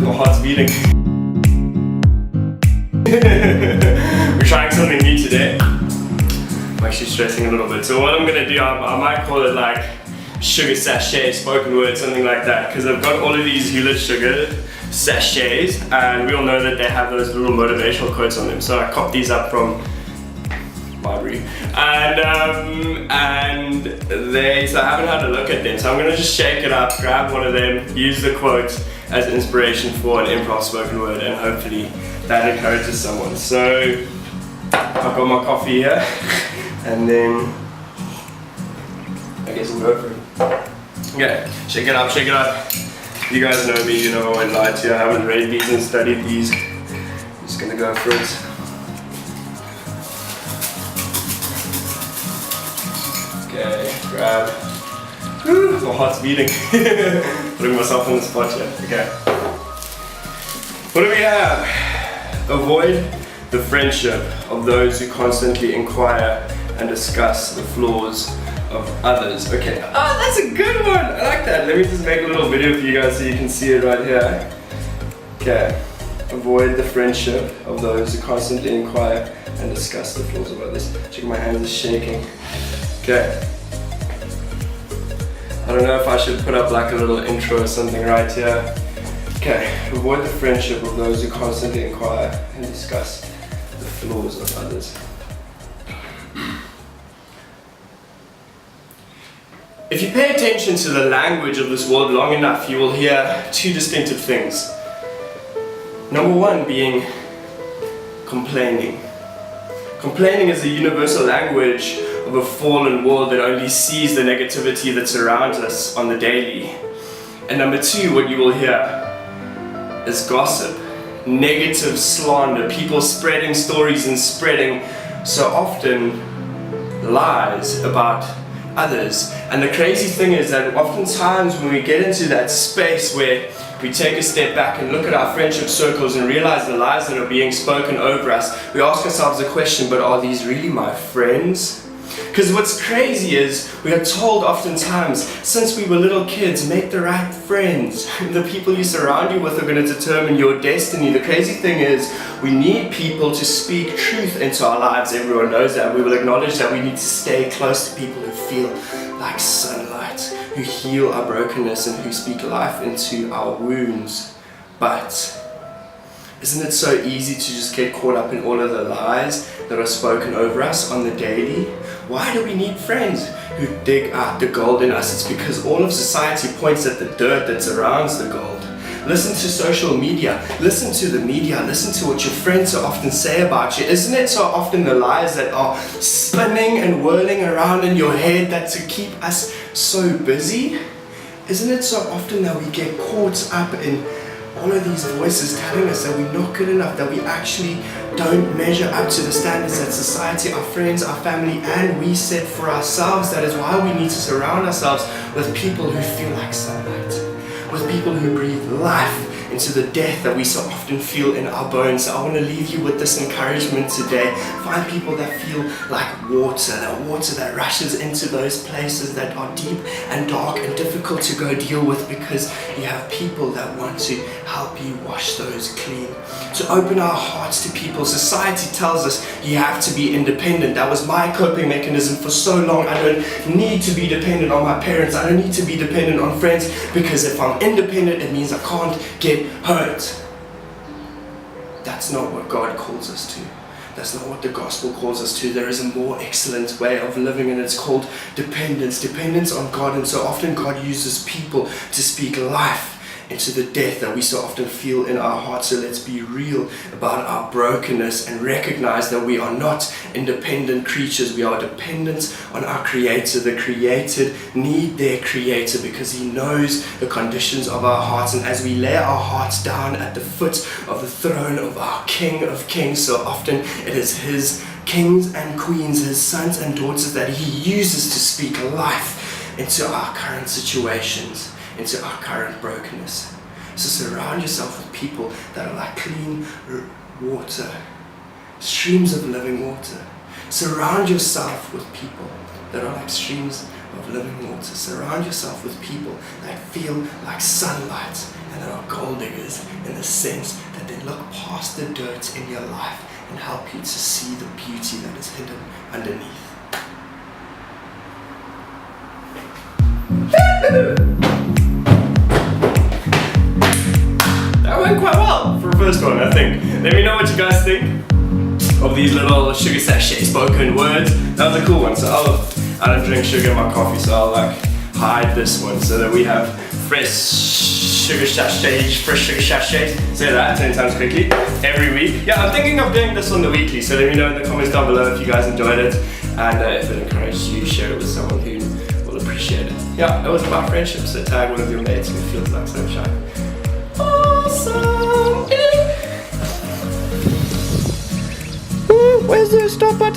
My heart's beating. We're trying something new today. I'm actually stressing a little bit. So what I'm gonna do, I might call it like sugar sachet, spoken word, something like that. Because I've got all of these Hewlett sugar sachets, and we all know that they have those little motivational quotes on them. So I copied these up from library, and so I haven't had a look at them. So I'm gonna just shake it up, grab one of them, use the quote as inspiration for an improv spoken word, and hopefully that encourages someone. So I've got my coffee here, and then I guess we'll go for it. Okay, shake it up, shake it up. You guys know me, you know I won't lie to you. I haven't read these and studied these. I'm just gonna go for it. Okay, grab. Whew, my heart's beating. Putting myself on the spot here. Okay. What do we have? Avoid the friendship of those who constantly inquire and discuss the flaws of others. Okay. Oh, that's a good one. I like that. Let me just make a little video for you guys so you can see it right here. Okay. Avoid the friendship of those who constantly inquire and discuss the flaws of others. Check, my hands are shaking. Okay. I don't know if I should put up like a little intro or something right here. Okay. Avoid the friendship of those who constantly inquire and discuss the flaws of others. If you pay attention to the language of this world long enough, you will hear two distinctive things. Number one being complaining. Complaining is a universal language of a fallen world that only sees the negativity that surrounds us on the daily. And number two, what you will hear is gossip, negative slander, people spreading stories and spreading so often lies about others. And the crazy thing is that oftentimes when we get into that space where we take a step back and look at our friendship circles and realize the lies that are being spoken over us, we ask ourselves the question, but are these really my friends? Because what's crazy is we are told oftentimes since we were little kids, make the right friends. The people you surround you with are going to determine your destiny. The crazy thing is we need people to speak truth into our lives. Everyone knows that. We will acknowledge that we need to stay close to people who feel like sunlight, who heal our brokenness and who speak life into our wounds. But isn't it so easy to just get caught up in all of the lies that are spoken over us on the daily? Why do we need friends who dig out the gold in us? It's because all of society points at the dirt that surrounds the gold. Listen to social media, listen to the media, listen to what your friends so often say about you. Isn't it so often the lies that are spinning and whirling around in your head that to keep us so busy? Isn't it so often that we get caught up in all of these voices telling us that we're not good enough, that we actually don't measure up to the standards that society, our friends, our family, and we set for ourselves? That is why we need to surround ourselves with people who feel like sunlight, with people who breathe life into the death that we so often feel in our bones. So I want to leave you with this encouragement today. Find people that feel like water that rushes into those places that are deep and dark and difficult to go deal with, because you have people that want to help you wash those clean. To open our hearts to people. Society tells us you have to be independent. That was my coping mechanism for so long. I don't need to be dependent on my parents. I don't need to be dependent on friends, because if I'm independent, it means I can't get hurt. That's not what God calls us to. That's not what the gospel calls us to. There is a more excellent way of living, and it's called dependence. Dependence on God. And so often God uses people to speak life into the death that we so often feel in our hearts. So let's be real about our brokenness and recognize that we are not independent creatures. We are dependent on our Creator. The created need their Creator because He knows the conditions of our hearts. And as we lay our hearts down at the foot of the throne of our King of Kings, so often it is His kings and queens, His sons and daughters, that He uses to speak life into our current situations, into our current brokenness. So surround yourself with people that are like clean water, streams of living water. Surround yourself with people that are like streams of living water. Surround yourself with people that feel like sunlight and that are gold diggers in the sense that they look past the dirt in your life and help you to see the beauty that is hidden underneath. That went quite well for a first one, I think. Let me know what you guys think of these little sugar sachet spoken words. That was a cool one. So I don't drink sugar in my coffee, so I'll like hide this one so that we have fresh sugar sachets. Say that 10 times quickly every week. Yeah, I'm thinking of doing this on the weekly, so let me know in the comments down below if you guys enjoyed it, and if it encouraged you, share it with someone who will appreciate it. Yeah, it was about friendship, so tag one of your mates who feels like sunshine. Awesome! Where's the stop button?